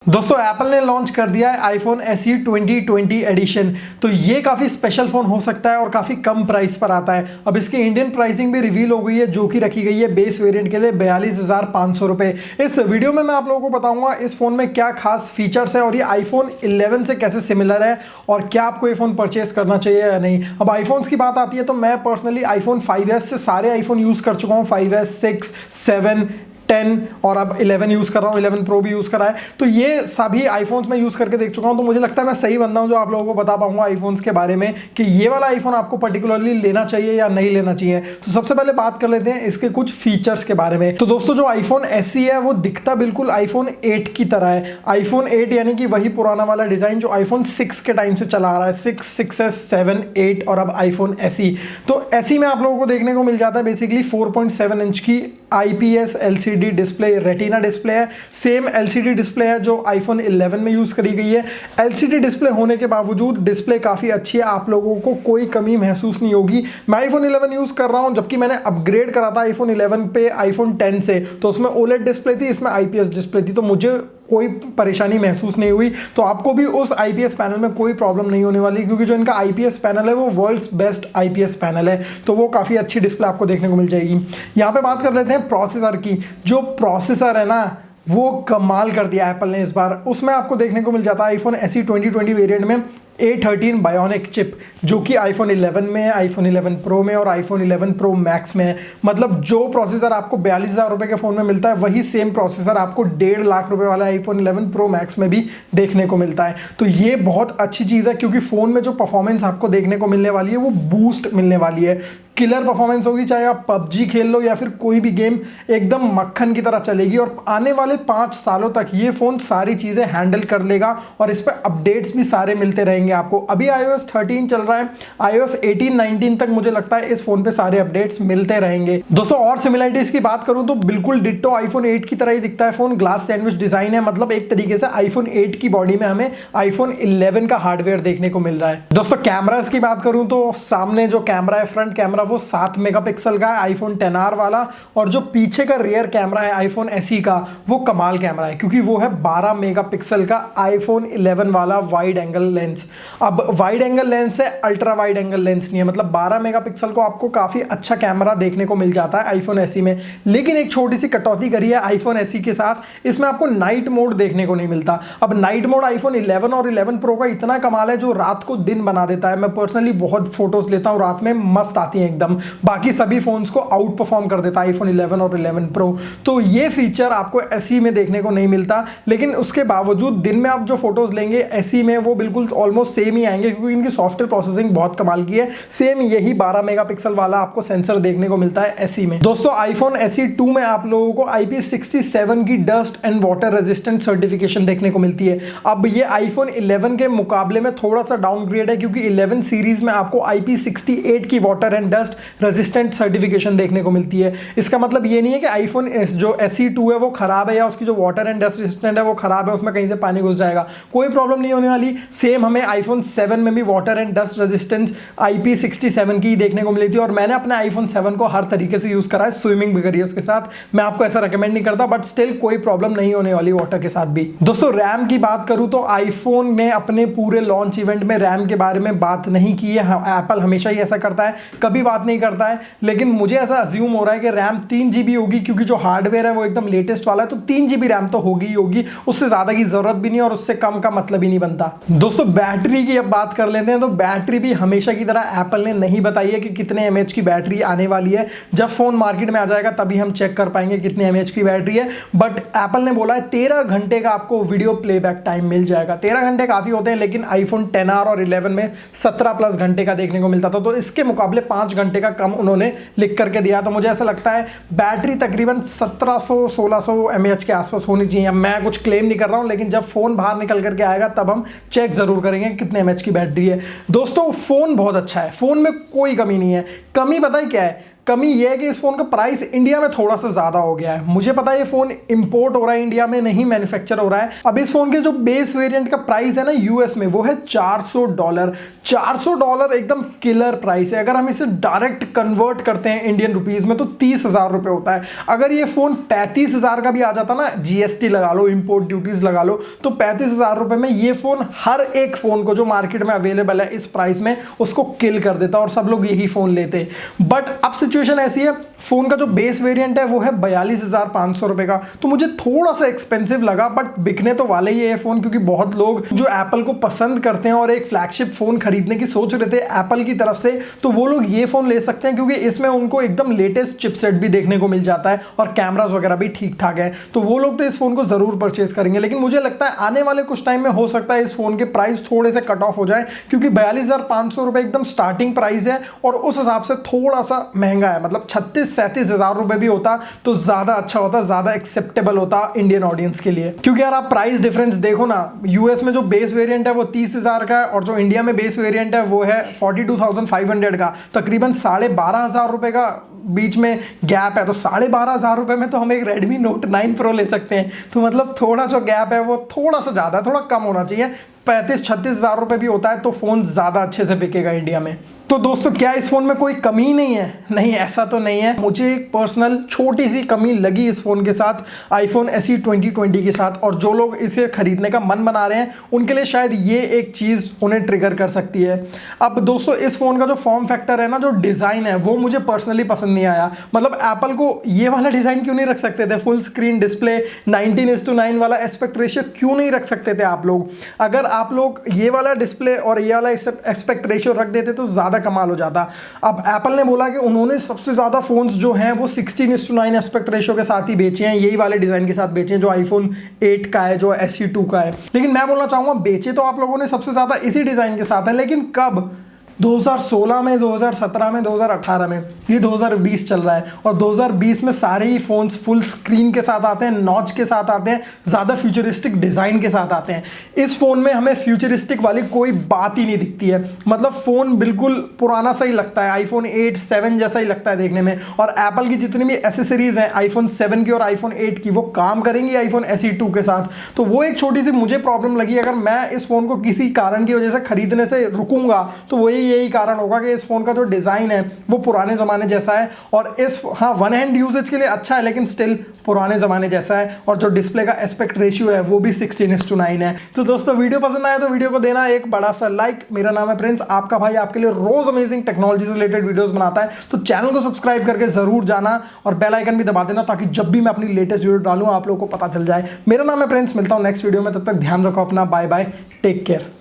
दोस्तों एप्पल ने लॉन्च कर दिया है आईफोन SE 2020 एडिशन। तो ये काफ़ी स्पेशल फ़ोन हो सकता है और काफ़ी कम प्राइस पर आता है। अब इसकी इंडियन प्राइसिंग भी रिवील हो गई है, जो कि रखी गई है बेस वेरिएंट के लिए 42,500 रुपये। इस वीडियो में मैं आप लोगों को बताऊंगा इस फ़ोन में क्या खास फीचर्स है और ये आईफोन 11 से कैसे सिमिलर है और क्या आपको ये फ़ोन परचेस करना चाहिए या नहीं। अब आईफोन्स की बात आती है तो मैं पर्सनली आईफोन 5S से सारे आईफोन यूज़ कर चुका हूँ, 5S, 6, 7, 10 और अब 11 यूज़ कर रहा हूँ, 11 प्रो भी यूज़ करा है। तो ये सभी आईफोन्स में यूज़ करके देख चुका हूँ, तो मुझे लगता है मैं सही बंदा हूँ जो आप लोगों को बता पाऊंगा आईफोन्स के बारे में कि ये वाला आईफोन आपको पर्टिकुलरली लेना चाहिए या नहीं लेना चाहिए। तो सबसे पहले बात कर लेते हैं इसके कुछ फीचर्स के बारे में। तो दोस्तों जो आईफोन SE है वो दिखता बिल्कुल आईफोन 8 की तरह है। आईफोन 8 यानी कि वही पुराना वाला डिज़ाइन जो आईफोन 6 के टाइम से चला आ रहा है, 6, 6S, 7, 8 और अब आईफोन SE। तो SE में आप लोगों को देखने को मिल जाता है बेसिकली 4.7 इंच की IPS LCD display, retina display है। सेम LCD डिस्प्ले है जो आईफोन 11 में यूज़ करी गई है। LCD डिस्प्ले होने के बावजूद डिस्प्ले काफ़ी अच्छी है, आप लोगों को कोई कमी महसूस नहीं होगी। मैं आईफोन 11 यूज़ कर रहा हूँ, जबकि मैंने अपग्रेड करा था आईफोन 11 पे आईफोन 10 से, तो उसमें OLED डिस्प्ले थी, इसमें IPS डिस्प्ले थी, तो मुझे कोई परेशानी महसूस नहीं हुई। तो आपको भी उस IPS पैनल में कोई प्रॉब्लम नहीं होने वाली, क्योंकि जो इनका IPS पैनल है वो वर्ल्ड्स बेस्ट IPS पैनल है, तो वो काफ़ी अच्छी डिस्प्ले आपको देखने को मिल जाएगी। यहाँ पे बात कर लेते हैं प्रोसेसर की। जो प्रोसेसर है ना वो कमाल कर दिया एप्पल ने इस बार। उसमें आपको देखने को मिल जाता है आईफोन SE 2020 वेरिएंट में A13 बायोनिक चिप, जो कि आईफोन 11 में है, आईफोन 11 प्रो में और आईफोन 11 प्रो मैक्स में है। मतलब जो प्रोसेसर आपको 42,000 रुपये के फ़ोन में मिलता है वही सेम प्रोसेसर आपको 1.5 लाख रुपए वाला आईफोन 11 प्रो मैक्स में भी देखने को मिलता है। तो ये बहुत अच्छी चीज़ है, क्योंकि फ़ोन में जो परफॉर्मेंस आपको देखने को मिलने वाली है वो बूस्ट मिलने वाली है। किलर परफॉर्मेंस होगी, चाहे आप PUBG खेल लो या फिर कोई भी गेम, एकदम मक्खन की तरह चलेगी। और आने वाले 5 सालों तक ये फ़ोन सारी चीज़ें हैंडल कर लेगा और इस पर अपडेट्स भी सारे मिलते रहेंगे आपको। अभी iOS 13 चल रहा है, iOS 18, 19 तक मुझे लगता है इस फ़ोन पे सारे अपडेट्स मिलते रहेंगे। दोस्तों और सिमिलरिटीज़ की बात करूँ तो बिल्कुल डिट्टो आईफोन 8 की तरह ही दिखता है फ़ोन। ग्लास सैंडविच डिज़ाइन है, मतलब एक तरीके से आईफोन 8 की बॉडी में हमें आईफोन 11 का हार्डवेयर देखने को मिल रहा है। दोस्तों कैमरास की बात करूँ तो सामने जो कैमरा है, फ्रंट कैमरा, वो 7 मेगापिक्सल का है आईफोन 10R वाला, और जो पीछे का रियर कैमरा है आईफोन SE का वो कमाल कैमरा है, क्योंकि वो है 12 मेगापिक्सल का आईफोन 11 वाला वाइड एंगल लेंस। अब वाइड एंगल लेंस है, अल्ट्रा वाइड एंगल लेंस नहीं है, मतलब 12 मेगापिक्सल को आपको काफ़ी अच्छा कैमरा देखने को मिल जाता है आईफोन SE में। लेकिन एक छोटी सी कटौती करी है आईफोन SE के साथ, इसमें आपको नाइट मोड देखने को नहीं मिलता। अब नाइट मोड आईफोन 11 और 11 प्रो का इतना कमाल है जो रात को दिन बना देता है। मैं पर्सनली बहुत फोटोज लेता हूँ रात में, मस्त आती हैं एकदम। बाकी सभी फोन्स को आउट परफॉर्म कर देता है आईफोन 11 और 11 प्रो। तो ये फीचर आपको SE में देखने को नहीं मिलता, लेकिन उसके बावजूद दिन में आप जो फोटोज लेंगे SE में वो बिल्कुल ऑलमोस्ट सेम ही आएंगे, क्योंकि इनकी सॉफ्टवेयर प्रोसेसिंग बहुत कमाल की है। सेम यही 12 मेगापिक्सल वाला आपको सेंसर देखने को मिलता है SE में। दोस्तों आईफोन SE 2 में आप लोगों को IP67 की dust and water resistant certification देखने को मिलती है। अब ये आईफोन 11 के मुकाबले में थोड़ा सा डाउनग्रेड है, क्योंकि 11 सीरीज में आपको IP68 की water and dust resistant certification देखने को मिलती है। इसका मतलब ये नहीं है कि आईफोन जो SE 2 है वो खराब है या उसकी जो वाटर एंड डस्ट रेजिस्टेंट है वो खराब है, उसमें कहीं से पानी घुस जाएगा, कोई प्रॉब्लम नहीं होने वाली। सेम हमें आईफोन 7 में भी water and dust resistance IP67 की देखने को मिली थी, और मैंने अपने आईफोन 7 को हर तरीके से यूज करा है, स्विमिंग भी करी है उसके साथ। मैं आपको ऐसा रिकमेंड नहीं करता, बट स्टिल कोई प्रॉब्लम नहीं होने वाली वाटर के साथ भी। दोस्तों रैम की बात करूं तो आईफोन ने अपने पूरे लॉन्च इवेंट में रैम के बारे में बात नहीं की है। एप्पल हमेशा ही ऐसा करता है, कभी बात नहीं करता है, लेकिन मुझे ऐसा अज्यूम हो रहा है कि रैम 3 GB होगी, क्योंकि जो हार्डवेयर है वो एकदम लेटेस्ट वाला है, तो 3 GB रैम तो होगी ही होगी, उससे ज्यादा की जरूरत भी नहीं और उससे कम का मतलब ही नहीं बनता। दोस्तों बैटरी की अब बात कर लेते हैं। तो बैटरी भी हमेशा की तरह एप्पल ने नहीं बताई है कि कितने mAh की बैटरी आने वाली है। जब फोन मार्केट में आ जाएगा तभी हम चेक कर पाएंगे कितने mAh की बैटरी है, बट एप्पल ने बोला है 13 घंटे का आपको वीडियो प्लेबैक टाइम मिल जाएगा। 13 घंटे काफी होते हैं, लेकिन आईफोन 10R और 11 में 17+ घंटे का देखने को मिलता था, तो इसके मुकाबले 5 घंटे का कम उन्होंने लिख करके दिया। तो मुझे ऐसा लगता है बैटरी तकरीबन 1700-1600 mAh के आसपास होनी चाहिए। मैं कुछ क्लेम नहीं कर रहा हूं, लेकिन जब फोन बाहर निकल करके आएगा तब हम चेक जरूर करेंगे कितने mAh की बैटरी है। दोस्तों फोन बहुत अच्छा है, फोन में कोई कमी नहीं है। कमी बताइए क्या है? कमी ये है कि इस फोन का प्राइस इंडिया में थोड़ा सा ज्यादा हो गया है। मुझे पता है ये फोन इंपोर्ट हो रहा है, इंडिया में नहीं मैन्युफैक्चर हो रहा है। अब इस फोन के जो बेस वेरिएंट का प्राइस है ना यूएस में, वो है $400। $400 एकदम किलर प्राइस है। अगर हम इसे डायरेक्ट कन्वर्ट करते हैं इंडियन रुपीज में तो 30,000 रुपए होता है। अगर ये फोन 35,000 का भी आ जाता ना, जीएसटी लगा लो, इंपोर्ट ड्यूटीज लगा लो, तो 35,000 रुपए में ये फोन हर एक फोन को जो मार्केट में अवेलेबल है इस प्राइस में उसको किल कर देता और सब लोग यही फोन लेते। बट अब सिचुएशन ऐसी है, फोन का जो बेस वेरिएंट है वो है 42,500 रुपए का, तो मुझे थोड़ा सा एक्सपेंसिव लगा। बट बिकने तो वाले ही है फोन, क्योंकि बहुत लोग जो एप्पल को पसंद करते हैं और एक फ्लैगशिप फोन खरीदने की सोच रहे थे एप्पल की तरफ से, तो वो लोग ये फोन ले सकते हैं, क्योंकि इसमें उनको एकदम लेटेस्ट चिपसेट भी देखने को मिल जाता है और कैमरास वगैरह भी ठीक ठाक है। तो वो लोग तो इस फोन को जरूर परचेज करेंगे। लेकिन मुझे लगता है आने वाले कुछ टाइम में हो सकता है इस फोन के प्राइस थोड़े से कट ऑफ हो जाए, क्योंकि 42,500 रुपए एकदम स्टार्टिंग प्राइस है और उस हिसाब से थोड़ा सा महंगा है। मतलब 36-37,000 रुपए भी होता तो ज्यादा अच्छा होता, ज्यादा एक्सेप्टेबल होता इंडियन ऑडियंस के लिए। क्योंकि यार आप प्राइस डिफरेंस देखो ना, यूएस में जो बेस वेरिएंट है वो 30,000 का है और जो इंडिया में बेस वेरिएंट है वो है 42,500 का, तकरीबन 12,500 रुपए का बीच में गैप है। तो 12,500 रुपए में तो हम एक Redmi Note 9 Pro ले सकते हैं। तो मतलब थोड़ा जो गैप है वो थोड़ा सा ज्यादा है, थोड़ा कम होना चाहिए। 35-36,000 रुपए भी होता है तो फोन ज्यादा अच्छे से बिकेगा इंडिया में। तो दोस्तों क्या इस फोन में कोई कमी नहीं है? नहीं, ऐसा तो नहीं है। मुझे एक पर्सनल छोटी सी कमी लगी इस फोन के साथ, iPhone SE 2020 के साथ, और जो लोग इसे खरीदने का मन बना रहे हैं उनके लिए शायद ये एक चीज उन्हें ट्रिगर कर सकती है। अब दोस्तों इस फोन का जो फॉर्म फैक्टर है ना, जो डिजाइन है, वो मुझे पर्सनली पसंद नहीं आया। मतलब एप्पल को ये वाला डिजाइन क्यों नहीं रख सकते थे? फुल स्क्रीन डिस्प्ले 19:9 वाला एस्पेक्ट रेशियो क्यों नहीं रख सकते थे आप लोग? अगर आप लोग ये वाला डिस्प्ले और ये वाला एस्पेक्ट रेशियो रख देते तो ज्यादा कमाल हो जाता। अब एप्पल ने बोला कि उन्होंने सबसे ज्यादा फोन्स जो हैं वो 16:9 एस्पेक्ट रेशियो के साथ ही बेचे हैं, यही वाले डिजाइन के साथ बेचे हैं, जो iPhone 8 का है, जो SE 2 का है। लेकिन मैं बोलना चाहूंगा बेचे तो आप लोगों ने सबसे ज्यादा इसी डिजाइन के साथ है, लेकिन कब? 2016 में, 2017 में, 2018 में, ये 2020 चल रहा है और 2020 में सारे ही फोन्स फुल स्क्रीन के साथ आते हैं, नॉच के साथ आते हैं, ज़्यादा फ्यूचरिस्टिक डिज़ाइन के साथ आते हैं। इस फोन में हमें फ्यूचरिस्टिक वाली कोई बात ही नहीं दिखती है। मतलब फ़ोन बिल्कुल पुराना सा ही लगता है, iPhone 8, 7 जैसा ही लगता है देखने में। और एप्पल की जितनी भी एसेसरीज हैं iPhone 7 की और iPhone 8 की, वो काम करेंगी iPhone SE 2 के साथ। तो वो एक छोटी सी मुझे प्रॉब्लम लगी। अगर मैं इस फ़ोन को किसी कारण की वजह से खरीदने से रुकूंगा तो वही यही कारण होगा कि इस फोन का जो डिजाइन है वो पुराने जमाने जैसा है, और इस वन हैंड यूजेज के लिए अच्छा है लेकिन स्टिल पुराने जमाने जैसा है। और जो डिस्प्ले का एस्पेक्ट रेशियो है वो भी 16:9 है। तो दोस्तों वीडियो पसंद आया तो वीडियो को देना एक बड़ा सा लाइक। मेरा नाम है प्रिंस, आपका भाई आपके लिए रोज अमेजिंग टेक्नोलॉजी से रिलेटेड वीडियोस बनाता है। तो चैनल को सब्सक्राइब करके जरूर जाना और बेल आइकन भी दबा देना, ताकि जब भी मैं अपनी लेटेस्ट वीडियो डालूं आप लोगों को पता चल जाए। मेरा नाम है प्रिंस, मिलता हूं नेक्स्ट वीडियो में, तब तक ध्यान रखो अपना, बाय बाय, टेक केयर।